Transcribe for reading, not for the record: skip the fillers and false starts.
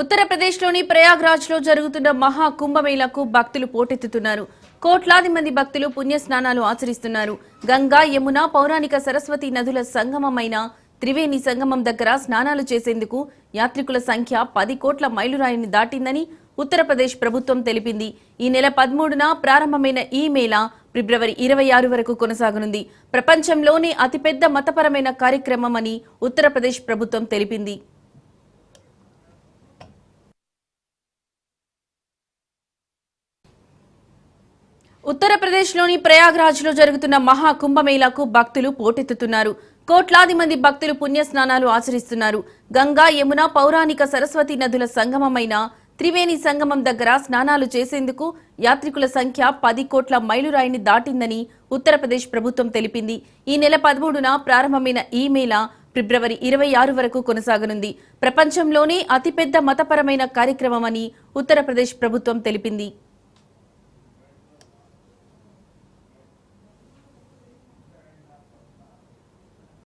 ఉత్తరప్రదేశ్లోని ప్రయాగ్రాజ్లో జరుగుతున్న మహా కుంభమేళాకు భక్తులు పోటెత్తుతున్నారు. కోట్లాది మంది భక్తులు పుణ్యస్నానాలు ఆచరిస్తున్నారు. గంగా, యమున, పౌరాణిక సరస్వతి నదుల సంగమమైన త్రివేణి సంగమం దగ్గర స్నానాలు చేసేందుకు యాత్రికుల సంఖ్య 10 కోట్ల మైలురాయిని దాటిందని ఉత్తరప్రదేశ్ ప్రభుత్వం తెలిపింది. ఈ నెల 13న ప్రారంభమైన ఈ మేళా ఫిబ్రవరి 26 వరకు కొనసాగనుంది. ప్రపంచంలోనే అతిపెద్ద మతపరమైన కార్యక్రమమని ఉత్తరప్రదేశ్ ప్రభుత్వం తెలిపింది. ఉత్తరప్రదేశ్లోని ప్రయాగ్రాజ్లో జరుగుతున్న మహా కుంభమేళాకు భక్తులు పోటెత్తుతున్నారు. కోట్లాది మంది భక్తులు పుణ్యస్నానాలు ఆచరిస్తున్నారు. గంగా, యమున, పౌరాణిక సరస్వతి నదుల సంగమమైన త్రివేణి సంగమం దగ్గర స్నానాలు చేసేందుకు యాత్రికుల సంఖ్య 10 కోట్ల మైలురాయిని దాటిందని ఉత్తరప్రదేశ్ ప్రభుత్వం తెలిపింది. ఈ నెల 13న ప్రారంభమైన ఈ మేళా ఫిబ్రవరి 26 వరకు కొనసాగనుంది. ప్రపంచంలోనే అతిపెద్ద మతపరమైన కార్యక్రమమని ఉత్తరప్రదేశ్ ప్రభుత్వం తెలిపింది.